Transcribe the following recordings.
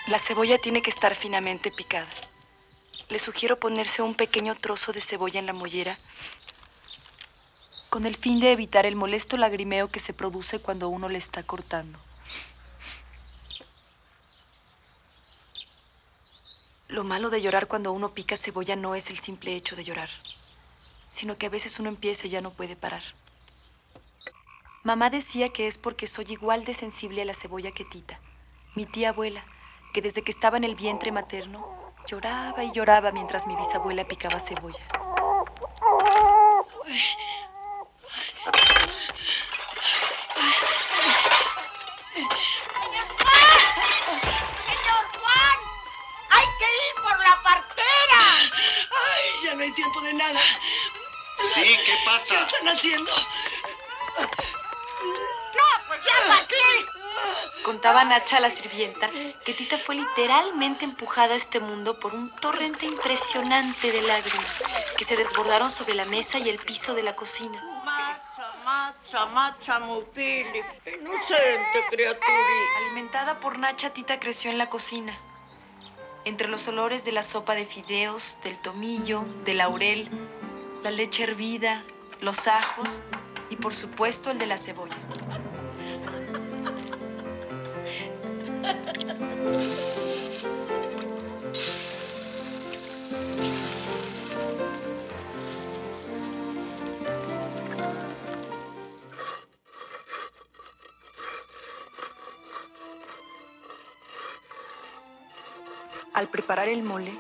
La cebolla tiene que estar finamente picada. Le sugiero ponerse un pequeño trozo de cebolla en la mollera con el fin de evitar el molesto lagrimeo que se produce cuando uno le está cortando. Lo malo de llorar cuando uno pica cebolla no es el simple hecho de llorar, sino que a veces uno empieza y ya no puede parar. Mamá decía que es porque soy igual de sensible a la cebolla que Tita, mi tía abuela, que desde que estaba en el vientre materno lloraba y lloraba mientras mi bisabuela picaba cebolla. ¡Señor Juan! ¡Hay que ir por la partera! ¡Ay, ya no hay tiempo de nada! Sí, ¿qué pasa? ¿Qué están haciendo? ¡No, pues ya para qué! Contaba Nacha, la sirvienta, que Tita fue literalmente empujada a este mundo por un torrente impresionante de lágrimas que se desbordaron sobre la mesa y el piso de la cocina. Mazza, Mupili, inocente criaturita. Alimentada por Nacha, Tita creció en la cocina, entre los olores de la sopa de fideos, del tomillo, del laurel, la leche hervida, los ajos y por supuesto el de la cebolla. Al preparar el mole,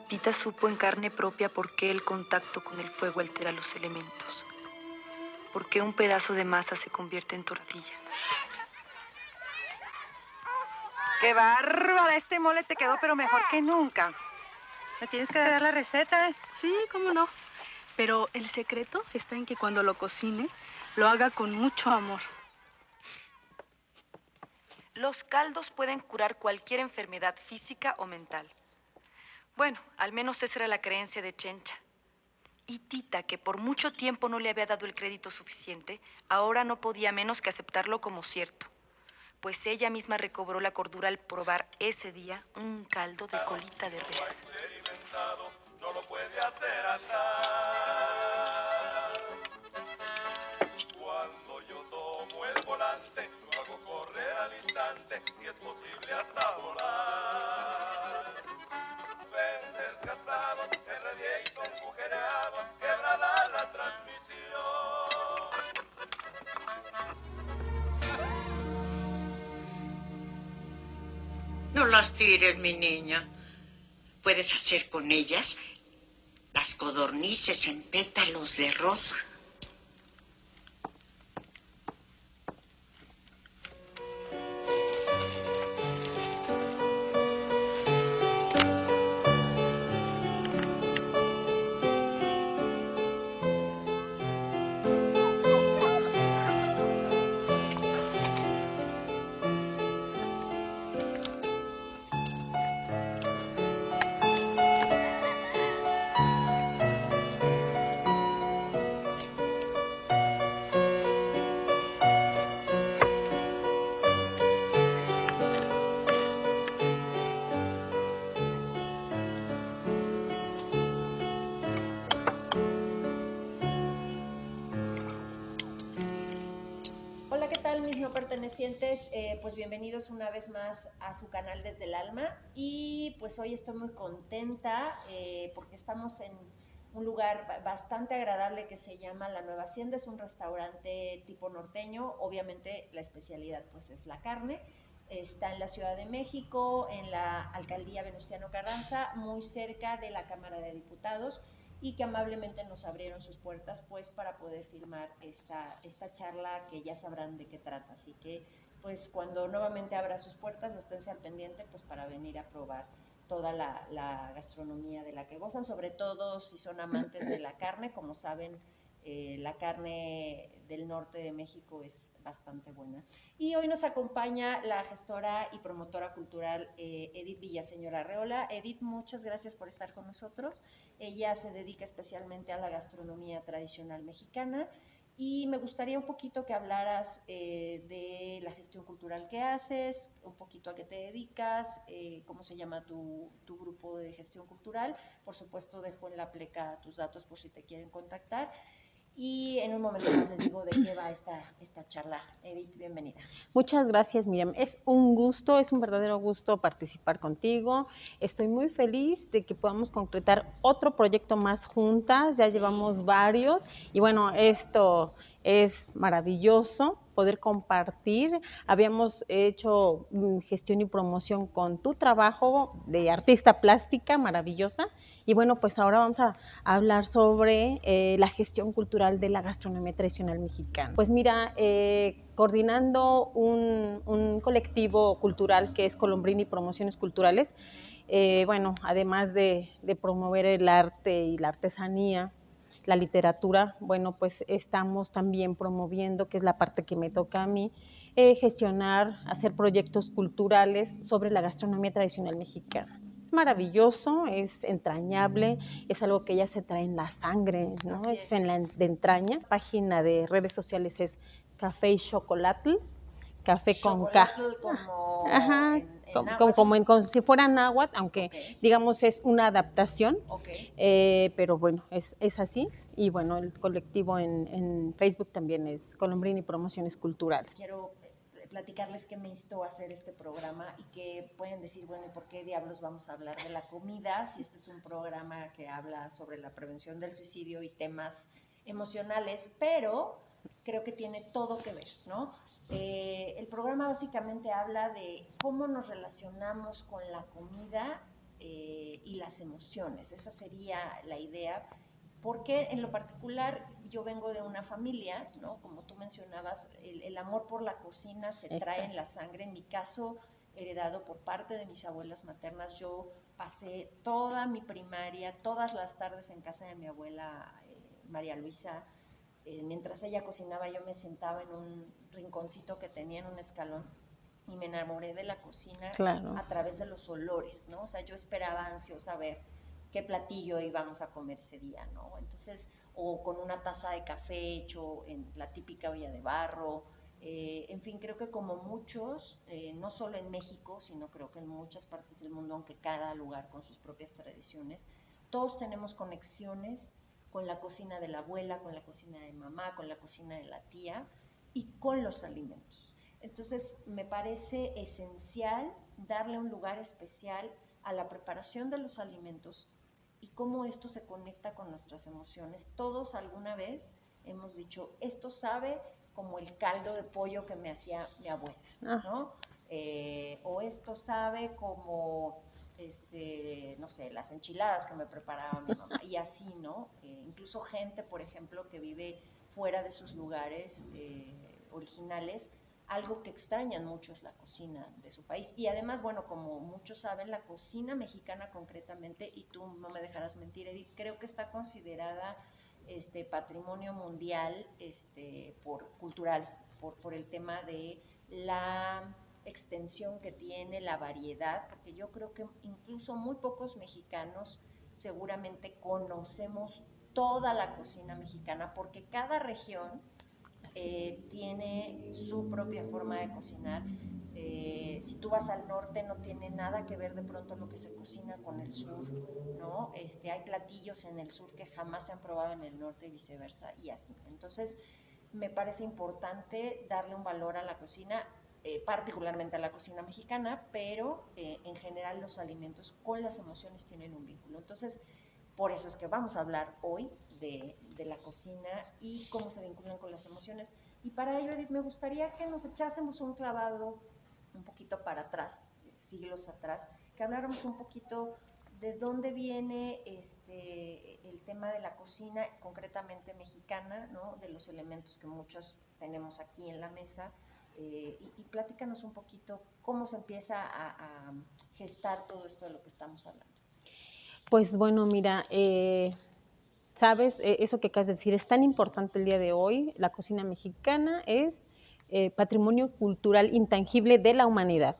Tita supo en carne propia por qué el contacto con el fuego altera los elementos, por qué un pedazo de masa se convierte en tortilla. ¡Qué bárbara! Este mole te quedó pero mejor que nunca. ¿Me tienes que dar la receta? Sí, cómo no. Pero el secreto está en que cuando lo cocine, lo haga con mucho amor. Los caldos pueden curar cualquier enfermedad física o mental. Bueno, al menos esa era la creencia de Chencha. Y Tita, que por mucho tiempo no le había dado el crédito suficiente, ahora no podía menos que aceptarlo como cierto. Pues ella misma recobró la cordura al probar ese día un caldo de colita de res. No lo puede hacer andar. Cuando yo tomo el volante, lo hago correr al instante, si es posible hasta volar. Ven desgastado, el radiator agujereado, quebrada la transmisión. No las tires, mi niña. Puedes hacer con ellas las codornices en pétalos de rosa. Hola, ¿qué tal mis no pertenecientes? Pues bienvenidos una vez más a su canal Desde el Alma y pues hoy estoy muy contenta porque estamos en un lugar bastante agradable que se llama La Nueva Hacienda. Es un restaurante tipo norteño, obviamente la especialidad pues es la carne. Está en la Ciudad de México, en la Alcaldía Venustiano Carranza, muy cerca de la Cámara de Diputados, y que amablemente nos abrieron sus puertas pues para poder filmar esta charla que ya sabrán de qué trata. Así que pues cuando nuevamente abra sus puertas esténse al pendiente pues para venir a probar toda la gastronomía de la que gozan, sobre todo si son amantes de la carne. Como saben, la carne del norte de México es bastante buena. Y hoy nos acompaña la gestora y promotora cultural Edith Villaseñor Arreola. Edith, muchas gracias por estar con nosotros. Ella se dedica especialmente a la gastronomía tradicional mexicana y me gustaría un poquito que hablaras de la gestión cultural que haces, un poquito a qué te dedicas, cómo se llama tu grupo de gestión cultural. Por supuesto, dejo en la pleca tus datos por si te quieren contactar. Y en un momento más les digo de qué va esta charla. Edith, bienvenida. Muchas gracias, Miriam. Es un gusto, es un verdadero gusto participar contigo. Estoy muy feliz de que podamos concretar otro proyecto más juntas. Ya llevamos varios y bueno, esto es maravilloso poder compartir. Habíamos hecho gestión y promoción con tu trabajo de artista plástica maravillosa. Y bueno, pues ahora vamos a hablar sobre la gestión cultural de la gastronomía tradicional mexicana. Pues mira, coordinando un colectivo cultural que es Colombrini Promociones Culturales, bueno, además de promover el arte y la artesanía, la literatura, bueno, pues estamos también promoviendo, que es la parte que me toca a mí, gestionar, hacer proyectos culturales sobre la gastronomía tradicional mexicana. Es maravilloso, es entrañable, es algo que ya se trae en la sangre, ¿no? Es en la de entraña. La página de redes sociales es Café y Chocolatl, café con K. Como Ajá, como si fuera náhuatl, aunque digamos es una adaptación, pero bueno, es así. Y bueno, el colectivo en Facebook también es Colombrini Promociones Culturales. Quiero platicarles qué me instó a hacer este programa y que pueden decir, bueno, ¿y por qué diablos vamos a hablar de la comida si este es un programa que habla sobre la prevención del suicidio y temas emocionales? Pero creo que tiene todo que ver, ¿no? El programa básicamente habla de cómo nos relacionamos con la comida y las emociones. Esa sería la idea, porque en lo particular yo vengo de una familia, ¿no? Como tú mencionabas, el amor por la cocina se trae en la sangre. En mi caso, heredado por parte de mis abuelas maternas. Yo pasé toda mi primaria, todas las tardes en casa de mi abuela María Luisa. Mientras ella cocinaba, yo me sentaba en un rinconcito que tenía en un escalón y me enamoré de la cocina a través de los olores, ¿no? O sea, yo esperaba ansiosa ver qué platillo íbamos a comer ese día, ¿no? Entonces, o con una taza de café hecho en la típica olla de barro. En fin, creo que como muchos, no solo en México, sino creo que en muchas partes del mundo, aunque cada lugar con sus propias tradiciones, todos tenemos conexiones con la cocina de la abuela, con la cocina de mamá, con la cocina de la tía y con los alimentos. Entonces, me parece esencial darle un lugar especial a la preparación de los alimentos y cómo esto se conecta con nuestras emociones. Todos alguna vez hemos dicho, esto sabe como el caldo de pollo que me hacía mi abuela, ¿no? O esto sabe como, no sé, las enchiladas que me preparaba mi mamá, y así, ¿no? Incluso gente, por ejemplo, que vive fuera de sus lugares originales, algo que extrañan mucho es la cocina de su país. Y además, bueno, como muchos saben, la cocina mexicana concretamente, y tú no me dejarás mentir, Edith, creo que está considerada patrimonio mundial cultural, por el tema de la extensión que tiene, la variedad, porque yo creo que incluso muy pocos mexicanos seguramente conocemos toda la cocina mexicana, porque cada región tiene su propia forma de cocinar. Si tú vas al norte no tiene nada que ver de pronto lo que se cocina con el sur, ¿no? Hay platillos en el sur que jamás se han probado en el norte y viceversa, y así. Entonces, me parece importante darle un valor a la cocina, particularmente a la cocina mexicana, pero en general los alimentos con las emociones tienen un vínculo. Entonces, por eso es que vamos a hablar hoy de la cocina y cómo se vinculan con las emociones. Y para ello, Edith, me gustaría que nos echásemos un clavado un poquito para atrás, siglos atrás, que habláramos un poquito de dónde viene el tema de la cocina, concretamente mexicana, ¿no? De los elementos que muchos tenemos aquí en la mesa, y platícanos un poquito cómo se empieza a gestar todo esto de lo que estamos hablando. Pues bueno, mira, sabes, eso que acabas de decir es tan importante el día de hoy. La cocina mexicana es patrimonio cultural intangible de la humanidad.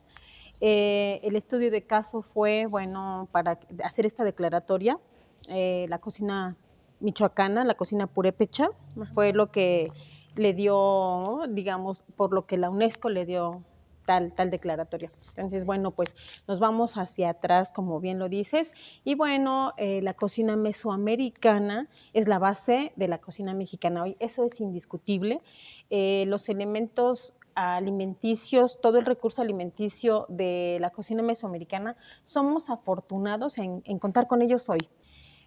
El estudio de caso fue, bueno, para hacer esta declaratoria, la cocina michoacana, la cocina purépecha, fue lo que le dio, digamos, por lo que la UNESCO le dio tal declaratoria. Entonces, bueno, pues nos vamos hacia atrás, como bien lo dices, y bueno, la cocina mesoamericana es la base de la cocina mexicana hoy, eso es indiscutible. Los elementos alimenticios, todo el recurso alimenticio de la cocina mesoamericana, somos afortunados en contar con ellos hoy.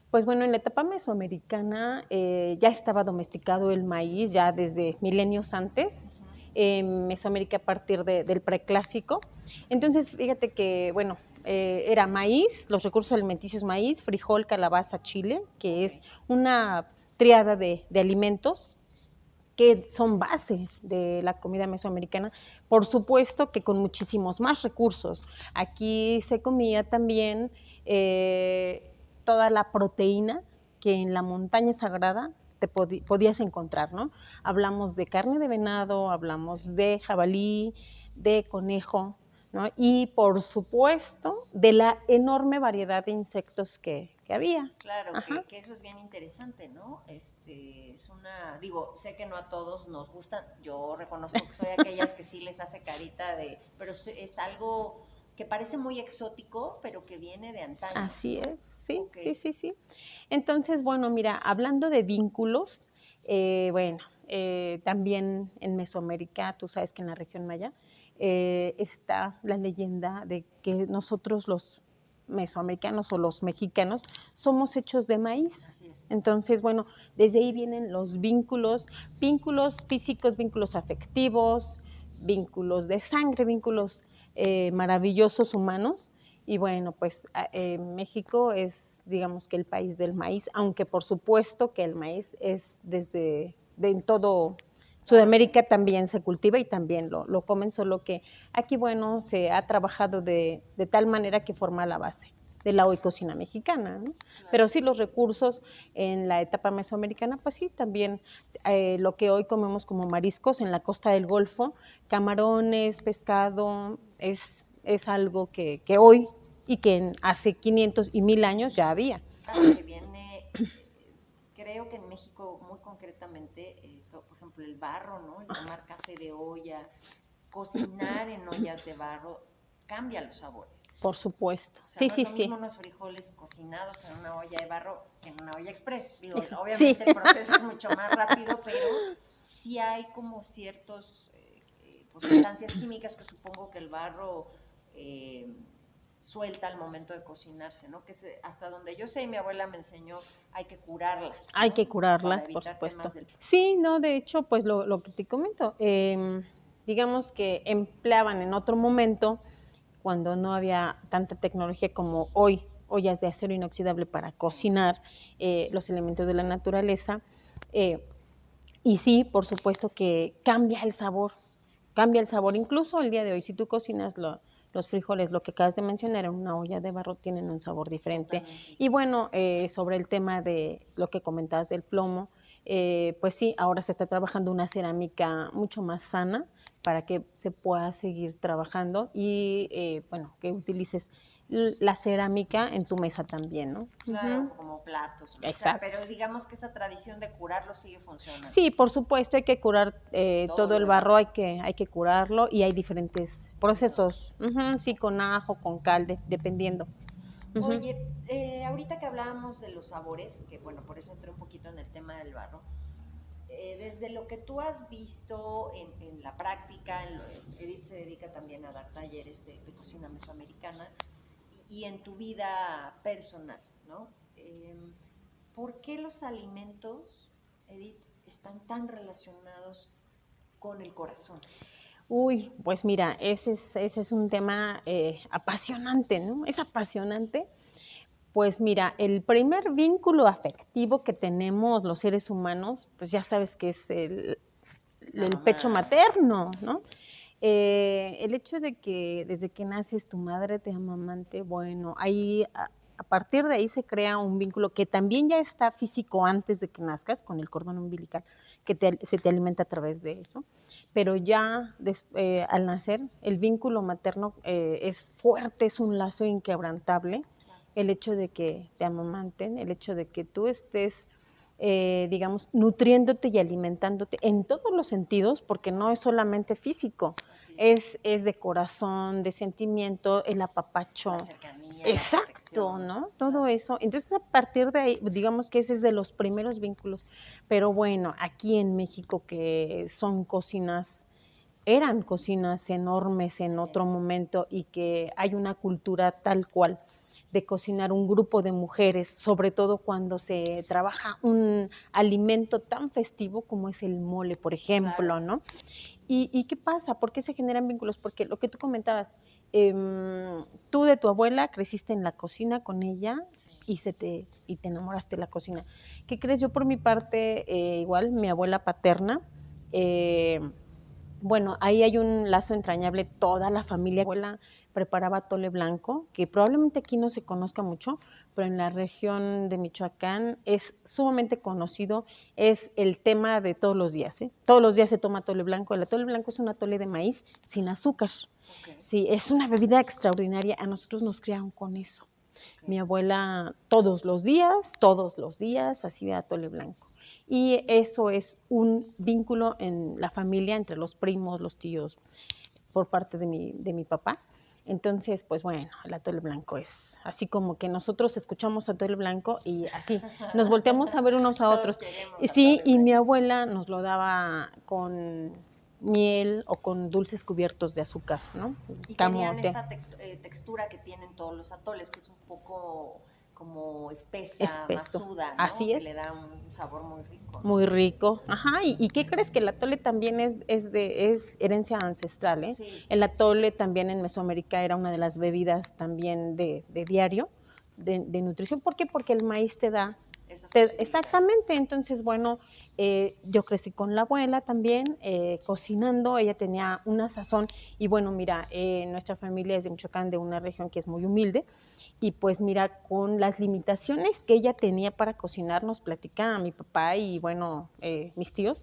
Pues bueno, en la etapa mesoamericana ya estaba domesticado el maíz ya desde milenios antes, en Mesoamérica a partir del preclásico. Entonces, fíjate que, bueno, era maíz, los recursos alimenticios maíz, frijol, calabaza, chile, que es una tríada de alimentos que son base de la comida mesoamericana, por supuesto que con muchísimos más recursos. Aquí se comía también toda la proteína que en la montaña sagrada te podías encontrar, ¿no? Hablamos de carne de venado, hablamos de jabalí, de conejo, ¿no? Y por supuesto de la enorme variedad de insectos que había. Claro, que eso es bien interesante, ¿no? Es una, digo, sé que no a todos nos gustan, yo reconozco que soy aquellas que sí les hace carita pero es algo que parece muy exótico, pero que viene de antaño. Así es, sí, sí. Entonces, bueno, mira, hablando de vínculos, también en Mesoamérica, tú sabes que en la región maya, está la leyenda de que nosotros los mesoamericanos o los mexicanos somos hechos de maíz. Así es. Entonces, bueno, desde ahí vienen los vínculos físicos, vínculos afectivos, vínculos de sangre, vínculos maravillosos humanos. Y bueno, pues México es, digamos que el país del maíz, aunque por supuesto que el maíz es en todo Sudamérica también se cultiva y también lo comen, solo que aquí, bueno, se ha trabajado de tal manera que forma la base de la hoy cocina mexicana, ¿no? Claro. Pero sí, los recursos en la etapa mesoamericana, pues sí, también lo que hoy comemos como mariscos en la costa del Golfo, camarones, pescado, es algo que hoy y que hace 500 y 1000 años ya había. Claro, que viene, creo que en México muy concretamente, por ejemplo, el barro, ¿no? El tomar café de olla, cocinar en ollas de barro, cambia los sabores. Por supuesto, o sea, sí. No es lo mismo unos frijoles cocinados en una olla de barro que en una olla express. Digo, obviamente el proceso es mucho más rápido, pero sí hay como ciertos sustancias químicas que supongo que el barro suelta al momento de cocinarse, ¿no? Que hasta donde yo sé, y mi abuela me enseñó, hay que curarlas, ¿no? Hay que curarlas, por supuesto. Sí, no, de hecho, pues lo que te comento, digamos que empleaban en otro momento, cuando no había tanta tecnología como hoy, ollas de acero inoxidable para cocinar los elementos de la naturaleza, y sí, por supuesto que cambia el sabor, incluso el día de hoy, si tú cocinas los frijoles, lo que acabas de mencionar, en una olla de barro tienen un sabor diferente. Y bueno, sobre el tema de lo que comentabas del plomo, pues sí, ahora se está trabajando una cerámica mucho más sana para que se pueda seguir trabajando y, bueno, que utilices la cerámica en tu mesa también, ¿no? Claro, como platos. Exacto. O sea, pero digamos que esa tradición de curarlo sigue funcionando. Sí, por supuesto, hay que curar todo el barro, hay que curarlo y hay diferentes procesos, sí, con ajo, con cal, dependiendo. Oye, ahorita que hablábamos de los sabores, que bueno, por eso entré un poquito en el tema del barro, desde lo que tú has visto en la práctica, Edith se dedica también a dar talleres de cocina mesoamericana, y en tu vida personal, ¿no? ¿Por qué los alimentos, Edith, están tan relacionados con el corazón? Uy, pues mira, ese es un tema apasionante, ¿no? Es apasionante. Pues mira, el primer vínculo afectivo que tenemos los seres humanos, pues ya sabes que es el pecho materno, ¿no? El hecho de que desde que naces tu madre te amamante, bueno, ahí a partir de ahí se crea un vínculo que también ya está físico antes de que nazcas, con el cordón umbilical, que se te alimenta a través de eso, pero ya al nacer el vínculo materno es fuerte, es un lazo inquebrantable, el hecho de que te amamanten, el hecho de que tú estés digamos, nutriéndote y alimentándote en todos los sentidos, porque no es solamente físico, es de corazón, de sentimiento, el apapacho. La cercanía, Exacto, la protección. ¿no? Todo eso. Entonces, a partir de ahí, digamos que ese es de los primeros vínculos. Pero bueno, aquí en México, que son cocinas, eran cocinas enormes en Así otro es. momento y que hay una cultura tal cual de cocinar un grupo de mujeres, sobre todo cuando se trabaja un alimento tan festivo como es el mole, por ejemplo, Claro. ¿no? ¿Y qué pasa? ¿Por qué se generan vínculos? Porque lo que tú comentabas, tú de tu abuela creciste en la cocina con ella y te enamoraste de la cocina. ¿Qué crees? Yo por mi parte, igual, mi abuela paterna, eh, bueno, ahí hay un lazo entrañable, toda la familia. Mi abuela preparaba atole blanco, que probablemente aquí no se conozca mucho, pero en la región de Michoacán es sumamente conocido, es el tema de todos los días, ¿eh? Todos los días se toma atole blanco. El atole blanco es un atole de maíz sin azúcar. Ok, Sí, es una bebida extraordinaria. A nosotros nos criaron con eso. ok. Mi abuela todos los días hacía atole blanco. Y eso es un vínculo en la familia entre los primos, los tíos, por parte de mi papá. Entonces, pues bueno, el atole blanco es así como que nosotros escuchamos atole blanco y así nos volteamos a ver unos a Todos otros. queremos Sí, atole y mi blanco. abuela nos lo daba con miel o con dulces cubiertos de azúcar, ¿no? Y tenían Camote. esta textura que tienen todos los atoles, que es un poco como espesa, Espeso. masuda, ¿no? Así Que es. le da un sabor muy rico, ¿no? Muy rico. Ajá, ¿y qué crees? Que el atole también es herencia ancestral, ¿eh? Sí, El atole también en Mesoamérica era una de las bebidas también de diario, de nutrición. ¿Por qué? Porque el maíz te da esas posibilidades. exactamente, entonces, bueno, yo crecí con la abuela también, cocinando, ella tenía una sazón, y bueno, mira, nuestra familia es de Michoacán, de una región que es muy humilde, y pues mira, con las limitaciones que ella tenía para cocinar, nos platica a mi papá y bueno, mis tíos,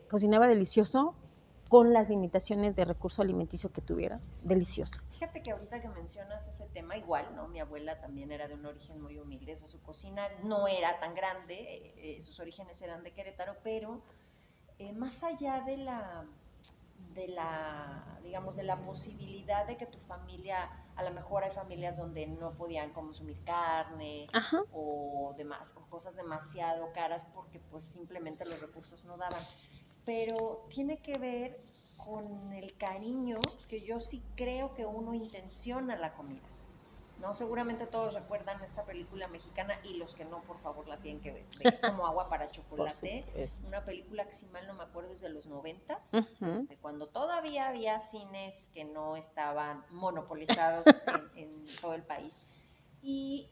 cocinaba delicioso con las limitaciones de recurso alimenticio que tuviera, delicioso. Fíjate que ahorita que mencionas ese tema, igual, ¿no? Mi abuela también era de un origen muy humilde, o sea, su cocina no era tan grande, sus orígenes eran de Querétaro, pero más allá digamos, de la posibilidad de que tu familia, a lo mejor hay familias donde no podían consumir carne Ajá. o demás, o cosas demasiado caras porque pues simplemente los recursos no daban. Pero tiene que ver con el cariño que yo sí creo que uno intenciona la comida. ¿No? Seguramente todos recuerdan esta película mexicana y los que no, por favor, la tienen que ver como agua para chocolate. Una película que, si mal no me acuerdo, es de los 90s, cuando todavía había cines que no estaban monopolizados en todo el país. Y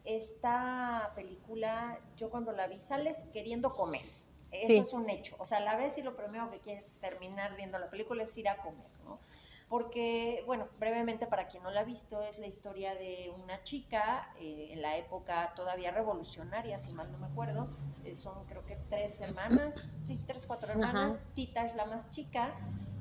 esta película, yo cuando la vi, sales queriendo comer. Eso Sí. es un hecho. O sea, la ves y lo primero que quieres terminar viendo la película es ir a comer, ¿no? Porque, bueno, brevemente para quien no la ha visto, es la historia de una chica en la época todavía revolucionaria, si mal no me acuerdo. Son creo que 3 hermanas, sí, 3, 4 hermanas. Ajá. Tita es la más chica,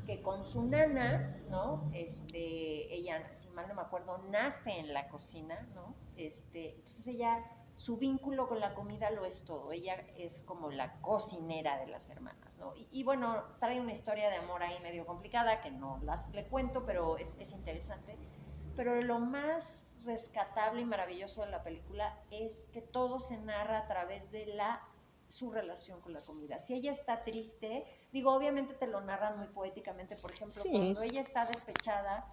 que con su nana, ¿no? Ella, si mal no me acuerdo, nace en la cocina, ¿no? Entonces ella, su vínculo con la comida lo es todo. Ella es como la cocinera de las hermanas, ¿no? Y bueno, trae una historia de amor ahí medio complicada, que no le cuento, pero es interesante. Pero lo más rescatable y maravilloso de la película es que todo se narra a través de su relación con la comida. Si ella está triste, digo, obviamente te lo narran muy poéticamente, por ejemplo, sí, cuando ella está despechada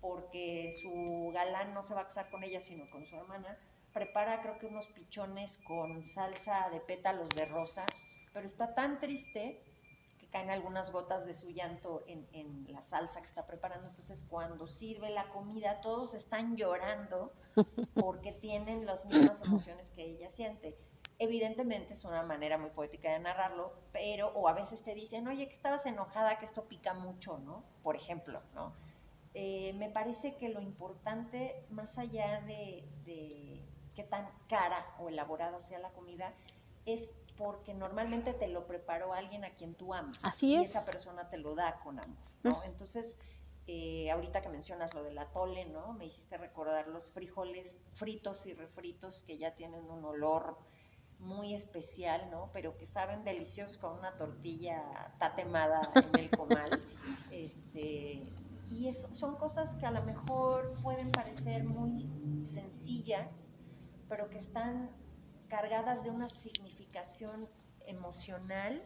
porque su galán no se va a casar con ella, sino con su hermana, prepara creo que unos pichones con salsa de pétalos de rosa, pero está tan triste que caen algunas gotas de su llanto en la salsa que está preparando. Entonces cuando sirve la comida todos están llorando porque tienen las mismas emociones que ella siente. Evidentemente es una manera muy poética de narrarlo, pero, o a veces te dicen, oye, que estabas enojada, que esto pica mucho, ¿no? Por ejemplo, ¿no? Me parece que lo importante, más allá de qué tan cara o elaborada sea la comida, es porque normalmente te lo preparó alguien a quien tú amas. Así es. Y esa persona te lo da con amor, ¿no? Entonces, ahorita que mencionas lo del atole, ¿no? Me hiciste recordar los frijoles fritos y refritos que ya tienen un olor muy especial, ¿no? Pero que saben deliciosos con una tortilla tatemada en el comal. Son cosas que a lo mejor pueden parecer muy sencillas, pero que están cargadas de una significación emocional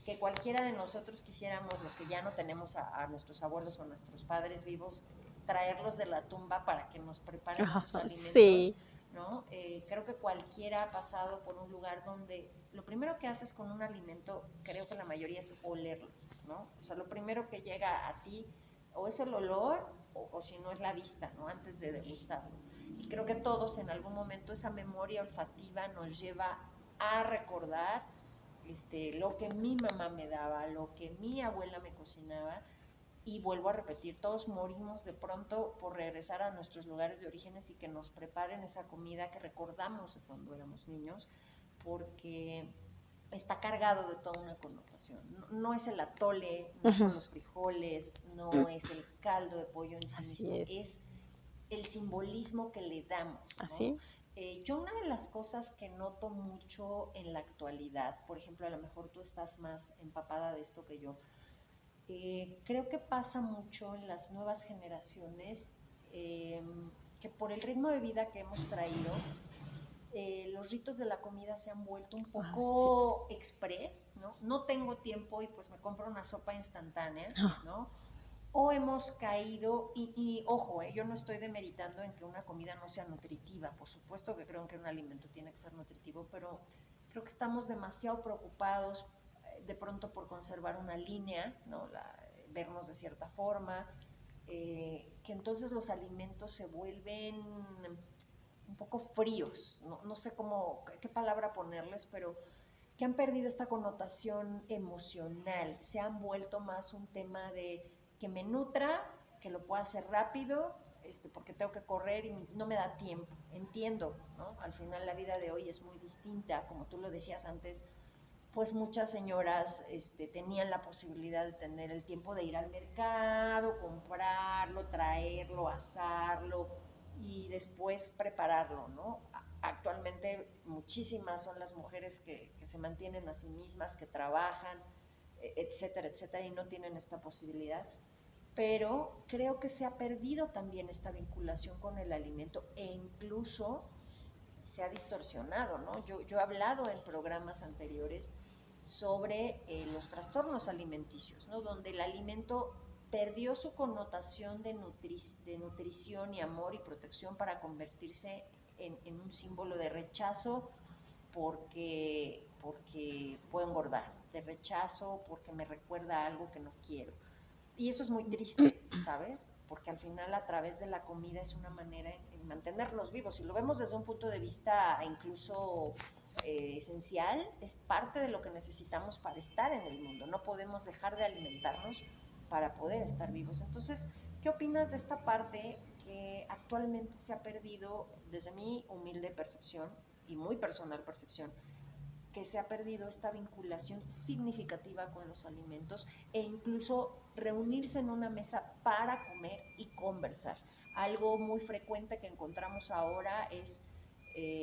que cualquiera de nosotros quisiéramos, los que ya no tenemos a nuestros abuelos o nuestros padres vivos, traerlos de la tumba para que nos preparen sus alimentos. Sí. ¿No? Creo que cualquiera ha pasado por un lugar donde lo primero que haces con un alimento, creo que la mayoría es olerlo, ¿no? O sea, lo primero que llega a ti o es el olor o si no es la vista, ¿no? Antes de degustarlo. Y creo que todos en algún momento esa memoria olfativa nos lleva a recordar lo que mi mamá me daba, lo que mi abuela me cocinaba. Y vuelvo a repetir, todos morimos de pronto por regresar a nuestros lugares de orígenes y que nos preparen esa comida que recordamos de cuando éramos niños, porque está cargado de toda una connotación. No es el atole, no son los frijoles, no es el caldo de pollo en sí mismo, es el simbolismo que le damos, ¿no? Así Yo una de las cosas que noto mucho en la actualidad, por ejemplo, a lo mejor tú estás más empapada de esto que yo, creo que pasa mucho en las nuevas generaciones que por el ritmo de vida que hemos traído, los ritos de la comida se han vuelto un poco express, ¿no? No tengo tiempo y pues me compro una sopa instantánea, ¿no? O hemos caído, y ojo, yo no estoy demeritando en que una comida no sea nutritiva, por supuesto que creo que un alimento tiene que ser nutritivo, pero creo que estamos demasiado preocupados de pronto por conservar una línea, ¿no? Vernos de cierta forma, que entonces los alimentos se vuelven un poco fríos, no sé qué palabra ponerles, pero que han perdido esta connotación emocional, se han vuelto más un tema de que me nutra, que lo pueda hacer rápido, porque tengo que correr y no me da tiempo, entiendo, ¿no? Al final la vida de hoy es muy distinta, como tú lo decías antes, pues muchas señoras tenían la posibilidad de tener el tiempo de ir al mercado, comprarlo, traerlo, asarlo y después prepararlo, ¿no? Actualmente muchísimas son las mujeres que se mantienen a sí mismas, que trabajan, etcétera, etcétera, y no tienen esta posibilidad. Pero creo que se ha perdido también esta vinculación con el alimento e incluso se ha distorsionado, ¿no? Yo he hablado en programas anteriores sobre los trastornos alimenticios, ¿no? Donde el alimento perdió su connotación de nutrición y amor y protección para convertirse en un símbolo de rechazo porque puedo engordar, de rechazo porque me recuerda a algo que no quiero. Y eso es muy triste, ¿sabes? Porque al final a través de la comida es una manera en mantenernos vivos. Si lo vemos desde un punto de vista incluso esencial, es parte de lo que necesitamos para estar en el mundo. No podemos dejar de alimentarnos para poder estar vivos. Entonces, ¿qué opinas de esta parte que actualmente se ha perdido, desde mi humilde percepción y muy personal percepción, que se ha perdido esta vinculación significativa con los alimentos e incluso reunirse en una mesa para comer y conversar? Algo muy frecuente que encontramos ahora es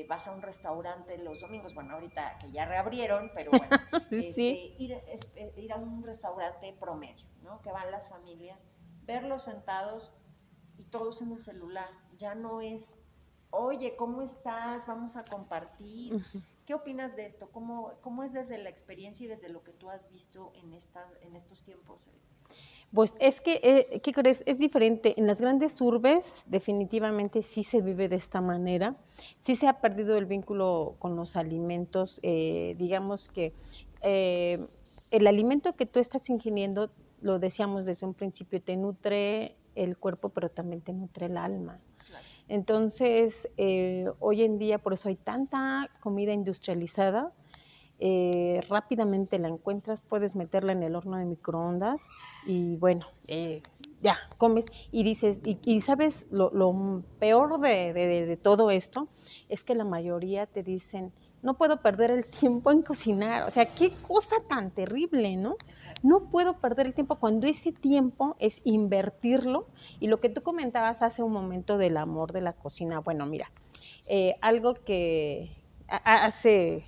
vas a un restaurante los domingos, bueno, ahorita que ya reabrieron, pero bueno, sí. ir a un restaurante promedio, ¿no? Que van las familias, verlos sentados y todos en el celular. Ya no es, oye, ¿cómo estás? Vamos a compartir. Uh-huh. ¿Qué opinas de esto? ¿Cómo es desde la experiencia y desde lo que tú has visto en estos tiempos? Pues es que, ¿qué crees? Es diferente. En las grandes urbes definitivamente sí se vive de esta manera. Sí se ha perdido el vínculo con los alimentos. Digamos que el alimento que tú estás ingiriendo, lo decíamos desde un principio, te nutre el cuerpo, pero también te nutre el alma. Entonces, hoy en día, por eso hay tanta comida industrializada, rápidamente la encuentras, puedes meterla en el horno de microondas y bueno, ya, comes y dices, y sabes, lo peor de todo esto es que la mayoría te dicen, no puedo perder el tiempo en cocinar, o sea, qué cosa tan terrible, ¿no? No puedo perder el tiempo cuando ese tiempo es invertirlo. Y lo que tú comentabas hace un momento del amor de la cocina, bueno, mira, algo que hace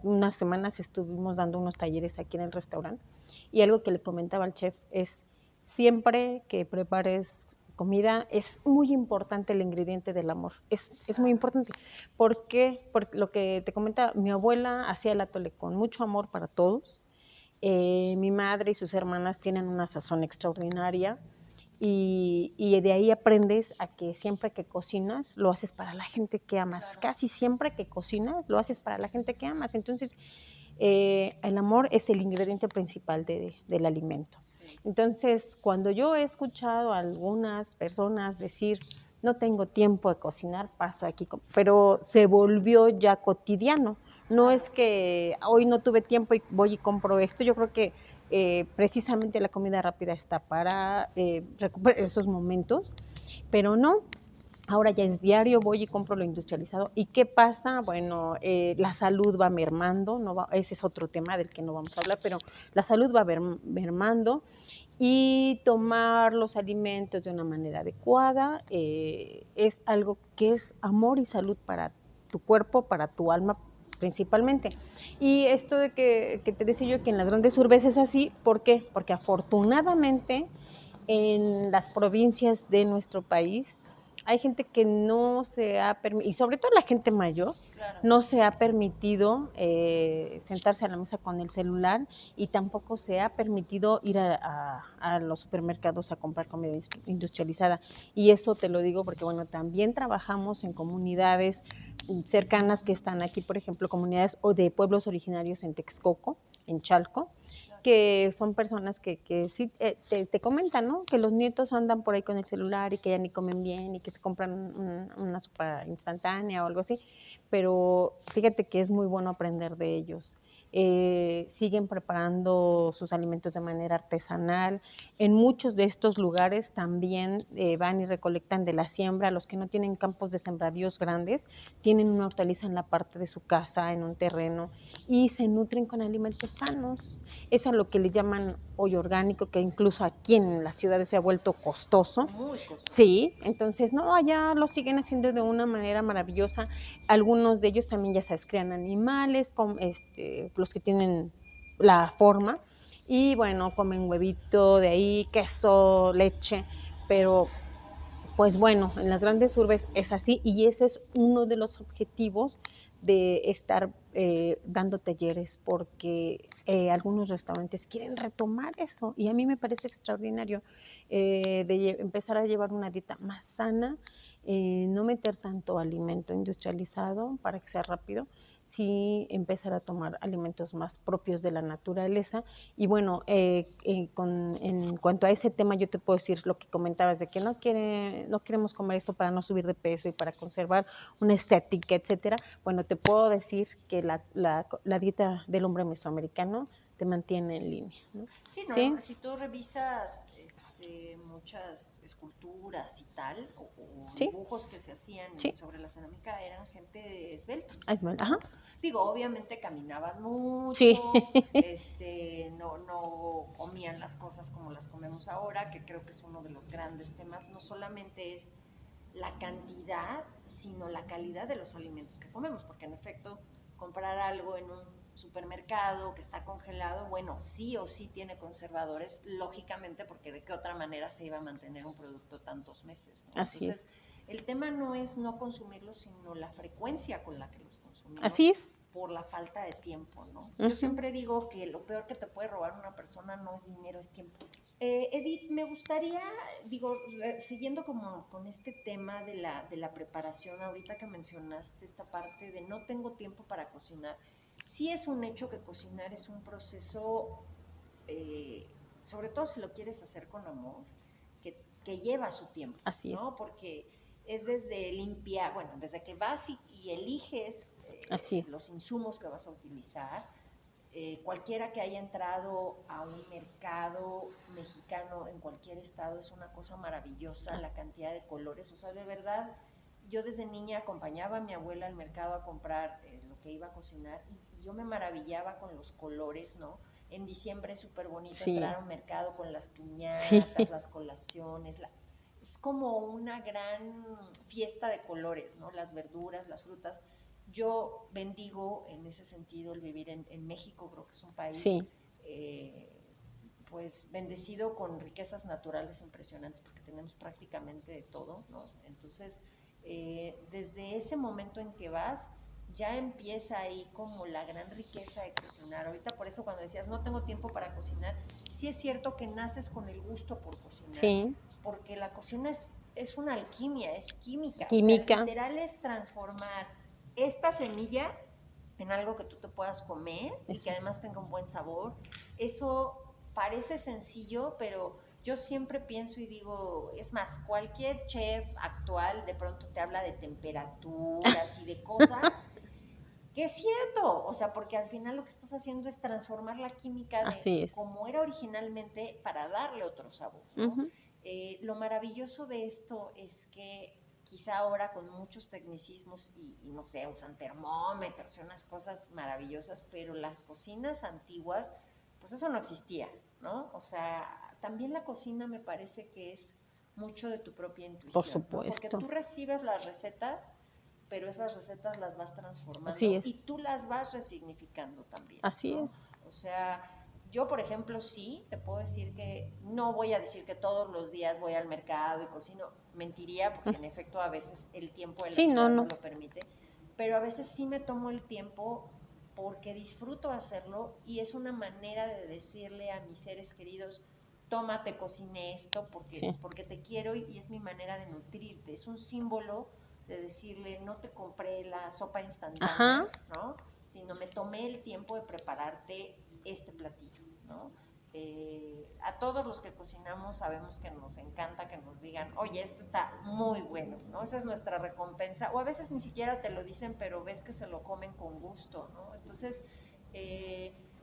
unas semanas estuvimos dando unos talleres aquí en el restaurante y algo que le comentaba al chef es, siempre que prepares comida, es muy importante el ingrediente del amor, es muy importante. ¿Por qué? Porque lo que te comentaba, mi abuela hacía el atole con mucho amor para todos, mi madre y sus hermanas tienen una sazón extraordinaria, y de ahí aprendes a que siempre que cocinas lo haces para la gente que amas. Claro. Casi siempre que cocinas lo haces para la gente que amas. Entonces, el amor es el ingrediente principal del alimento. Sí. Entonces, cuando yo he escuchado a algunas personas decir, no tengo tiempo de cocinar, paso aquí, pero se volvió ya cotidiano. No es que hoy no tuve tiempo y voy y compro esto. Yo creo que precisamente la comida rápida está para recuperar esos momentos, pero no, ahora ya es diario, voy y compro lo industrializado. ¿Y qué pasa? Bueno, la salud va mermando, ese es otro tema del que no vamos a hablar, pero la salud va mermando, y tomar los alimentos de una manera adecuada es algo que es amor y salud para tu cuerpo, para tu alma, principalmente. Y esto de que te decía yo que en las grandes urbes es así, ¿por qué? Porque afortunadamente en las provincias de nuestro país hay gente que no se ha permitido, y sobre todo la gente mayor, claro, no se ha permitido sentarse a la mesa con el celular, y tampoco se ha permitido ir a los supermercados a comprar comida industrializada. Y eso te lo digo porque, bueno, también trabajamos en comunidades cercanas que están aquí, por ejemplo, comunidades o de pueblos originarios en Texcoco, en Chalco, que son personas que sí te comentan, ¿no? Que los nietos andan por ahí con el celular y que ya ni comen bien y que se compran una sopa instantánea o algo así, pero fíjate que es muy bueno aprender de ellos. Siguen preparando sus alimentos de manera artesanal. En muchos de estos lugares también van y recolectan de la siembra. Los que no tienen campos de sembradíos grandes, tienen una hortaliza en la parte de su casa, en un terreno, y se nutren con alimentos sanos. Es a lo que le llaman hoy orgánico, que incluso aquí en las ciudades se ha vuelto costoso. Muy costoso. Sí, entonces, no, allá lo siguen haciendo de una manera maravillosa. Algunos de ellos también, ya sabes, crían animales, los que tienen la forma, y bueno, comen huevito de ahí, queso, leche, pero pues bueno, en las grandes urbes es así, y ese es uno de los objetivos de estar dando talleres, porque algunos restaurantes quieren retomar eso, y a mí me parece extraordinario empezar a llevar una dieta más sana, no meter tanto alimento industrializado para que sea rápido, sí empezar a tomar alimentos más propios de la naturaleza. Y bueno, en cuanto a ese tema, yo te puedo decir lo que comentabas de que no queremos comer esto para no subir de peso y para conservar una estética, etcétera. Bueno, te puedo decir que la dieta del hombre mesoamericano te mantiene en línea, ¿no? Sí, no, ¿sí? Si tú revisas muchas esculturas y tal, o ¿sí? Dibujos que se hacían ¿sí? Sobre la cerámica, eran gente esbelta. Esbelta, ajá. Digo, obviamente caminaban mucho, sí. No comían las cosas como las comemos ahora, que creo que es uno de los grandes temas. No solamente es la cantidad, sino la calidad de los alimentos que comemos, porque en efecto, comprar algo en un supermercado que está congelado, bueno, sí o sí tiene conservadores, lógicamente, porque de qué otra manera se iba a mantener un producto tantos meses, ¿no? Así Entonces, el tema no es no consumirlos, sino la frecuencia con la que los consumimos. Así es. Por la falta de tiempo, ¿no? Yo siempre digo que lo peor que te puede robar una persona no es dinero, es tiempo. Edith, me gustaría, siguiendo como con este tema de la preparación, ahorita que mencionaste esta parte de no tengo tiempo para cocinar, sí es un hecho que cocinar es un proceso, sobre todo si lo quieres hacer con amor, que lleva su tiempo. Así ¿no? Es. Porque es desde limpiar, bueno, desde que vas y eliges los insumos que vas a utilizar. Cualquiera que haya entrado a un mercado mexicano en cualquier estado es una cosa maravillosa, la cantidad de colores, o sea, de verdad, yo desde niña acompañaba a mi abuela al mercado a comprar lo que iba a cocinar, y yo me maravillaba con los colores, ¿no? En diciembre es súper bonito entrar a un mercado con las piñatas, las colaciones, es como una gran fiesta de colores, ¿no? Las verduras, las frutas. Yo bendigo en ese sentido el vivir en México, creo que es un país Sí. pues bendecido con riquezas naturales impresionantes porque tenemos prácticamente de todo, ¿no? Entonces, desde ese momento en que vas, ya empieza ahí como la gran riqueza de cocinar. Ahorita por eso cuando decías no tengo tiempo para cocinar, sí es cierto que naces con el gusto por cocinar, Sí. porque la cocina es una alquimia, es química, o sea, Química. literal es transformar esta semilla en algo que tú te puedas comer y que además tenga un buen sabor. Eso parece sencillo, pero yo siempre pienso y digo, es más, cualquier chef actual de pronto te habla de temperaturas y de cosas que es cierto, o sea, porque al final lo que estás haciendo es transformar la química Así de es. como era originalmente para darle otro sabor, ¿no? Ujú. Lo maravilloso de esto es que quizá ahora con muchos tecnicismos y no sé, usan termómetros y unas cosas maravillosas, pero las cocinas antiguas, pues eso no existía, ¿no? O sea, también la cocina me parece que es mucho de tu propia intuición, Por ¿no? Porque supuesto. tú recibes las recetas, pero esas recetas las vas Así transformando y es. tú las vas resignificando también, Así ¿no? es. O sea, yo, por ejemplo, sí, te puedo decir que no voy a decir que todos los días voy al mercado y cocino, mentiría, porque en efecto a veces el tiempo de la Sí, no, ciudad no no. lo permite, pero a veces sí me tomo el tiempo porque disfruto hacerlo y es una manera de decirle a mis seres queridos, toma, te cociné esto porque, Sí. porque te quiero y es mi manera de nutrirte, es un símbolo de decirle, no te compré la sopa instantánea, Ajá. ¿no? Sino me tomé el tiempo de prepararte este platillo, ¿no? A todos los que cocinamos sabemos que nos encanta que nos digan, oye, esto está muy bueno, ¿no? Esa es nuestra recompensa, o a veces ni siquiera te lo dicen, pero ves que se lo comen con gusto, ¿no? Entonces,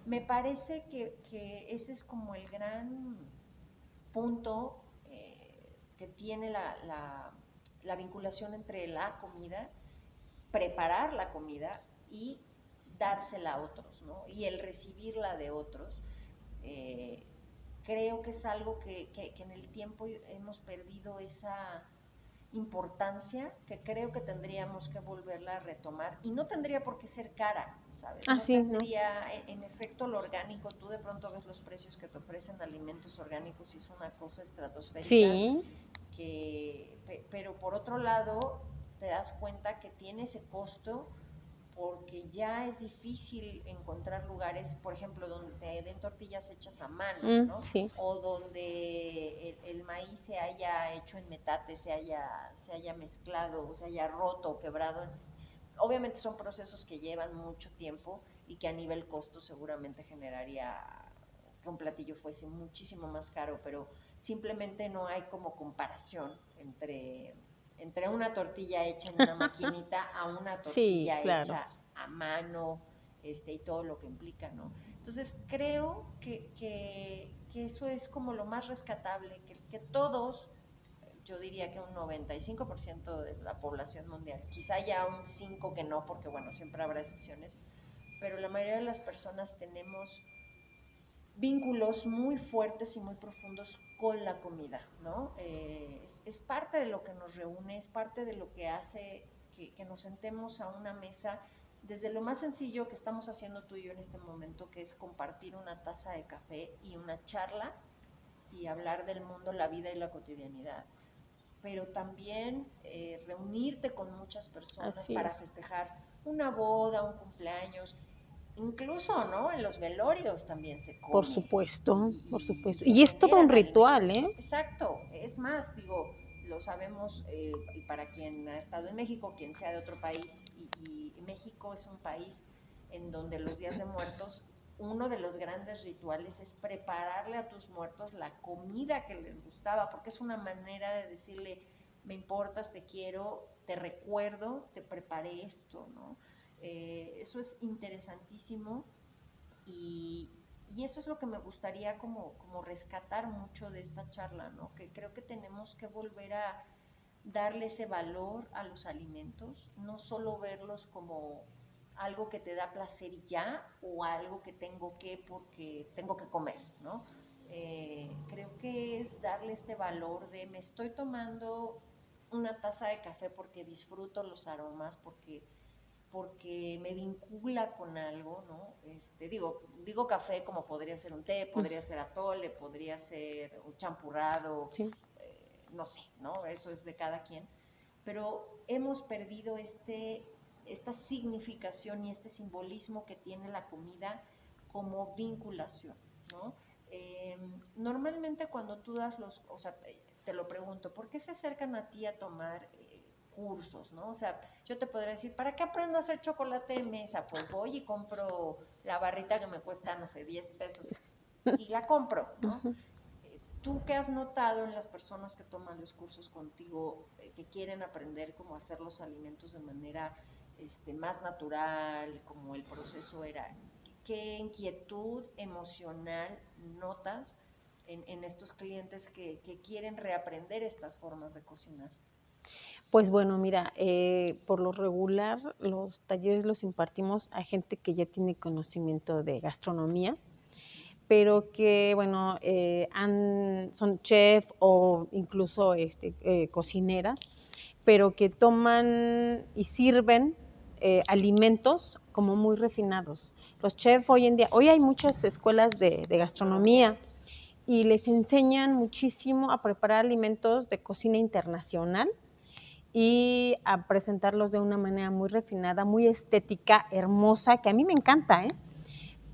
me parece que ese es como el gran punto que tiene la vinculación entre la comida, preparar la comida y dársela a otros, ¿no? Y el recibirla de otros. Eh, Creo que es algo que en el tiempo hemos perdido esa importancia que creo que tendríamos que volverla a retomar y no tendría por qué ser cara, ¿sabes? No Así, ¿no? tendría, en efecto, lo orgánico, tú de pronto ves los precios que te ofrecen alimentos orgánicos y es una cosa estratosférica, Sí. pero por otro lado te das cuenta que tiene ese costo porque ya es difícil encontrar lugares, por ejemplo, donde te den tortillas hechas a mano, ¿no? Sí. O donde el maíz se haya hecho en metate, se haya mezclado, o se haya roto o quebrado. Obviamente son procesos que llevan mucho tiempo y que a nivel costo seguramente generaría que un platillo fuese muchísimo más caro, pero simplemente no hay como comparación entre una tortilla hecha en una maquinita a una Sí, tortilla claro. hecha a mano, y todo lo que implica, ¿no? Entonces creo que eso es como lo más rescatable, que todos, yo diría que un 95% de la población mundial, quizá ya un 5% que no, porque bueno, siempre habrá excepciones, pero la mayoría de las personas tenemos vínculos muy fuertes y muy profundos con la comida, ¿no? Es parte de lo que nos reúne, es parte de lo que hace que nos sentemos a una mesa, desde lo más sencillo que estamos haciendo tú y yo en este momento, que es compartir una taza de café y una charla y hablar del mundo, la vida y la cotidianidad, pero también reunirte con muchas personas Así para es. festejar una boda, un cumpleaños, incluso, ¿no? En los velorios también se come. Por supuesto, por Y supuesto. se Y es todo un generan ritual, alimentos. ¿eh? Exacto. Es más, digo, lo sabemos, y para quien ha estado en México, quien sea de otro país, y México es un país en donde los días de muertos, uno de los grandes rituales es prepararle a tus muertos la comida que les gustaba, porque es una manera de decirle, me importas, te quiero, te recuerdo, te preparé esto, ¿no? Eso es interesantísimo y, y eso es lo que me gustaría como rescatar mucho de esta charla, ¿no? Que creo que tenemos que volver a darle ese valor a los alimentos, no solo verlos como algo que te da placer y ya, o algo que tengo que porque tengo que comer, ¿no? Creo que es darle este valor de me estoy tomando una taza de café porque disfruto los aromas, porque porque me vincula con algo, ¿no? Digo café como podría ser un té, podría ser atole, podría ser un champurrado, Sí. no sé, ¿no? Eso es de cada quien. Pero hemos perdido esta significación y este simbolismo que tiene la comida como vinculación, ¿no? Normalmente cuando tú das o sea, te lo pregunto, ¿por qué se acercan a ti a tomar cursos, ¿no? O sea, yo te podría decir, ¿para qué aprendo a hacer chocolate de mesa? Pues voy y compro la barrita que me cuesta, no sé, 10 pesos y la compro, ¿no? ¿Tú qué has notado en las personas que toman los cursos contigo, que quieren aprender cómo hacer los alimentos de manera más natural, como el proceso era? ¿Qué inquietud emocional notas en estos clientes que quieren reaprender estas formas de cocinar? Pues bueno, mira, por lo regular los talleres los impartimos a gente que ya tiene conocimiento de gastronomía, pero que, bueno, son chef o incluso cocineras, pero que toman y sirven alimentos como muy refinados. Los chefs hoy hay muchas escuelas de gastronomía y les enseñan muchísimo a preparar alimentos de cocina internacional y a presentarlos de una manera muy refinada, muy estética, hermosa, que a mí me encanta, ¿eh?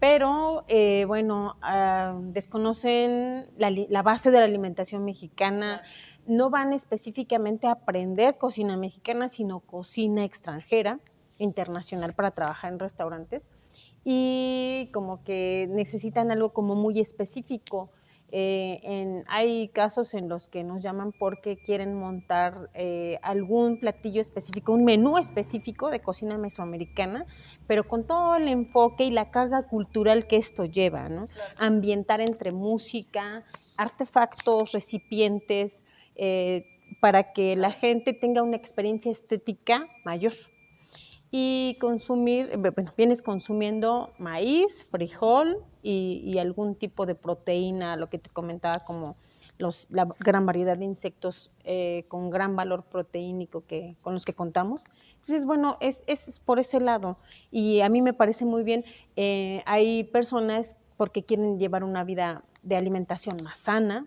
Pero, bueno, desconocen la base de la alimentación mexicana, no van específicamente a aprender cocina mexicana, sino cocina extranjera, internacional, para trabajar en restaurantes, y como que necesitan algo como muy específico. Hay casos en los que nos llaman porque quieren montar algún platillo específico, un menú específico de cocina mesoamericana, pero con todo el enfoque y la carga cultural que esto lleva, ¿no? Ambientar entre música, artefactos, recipientes, para que la gente tenga una experiencia estética mayor. Y vienes consumiendo maíz, frijol y algún tipo de proteína, lo que te comentaba, como la gran variedad de insectos con gran valor proteínico con los que contamos. Entonces, bueno, es por ese lado. Y a mí me parece muy bien. Hay personas porque quieren llevar una vida de alimentación más sana,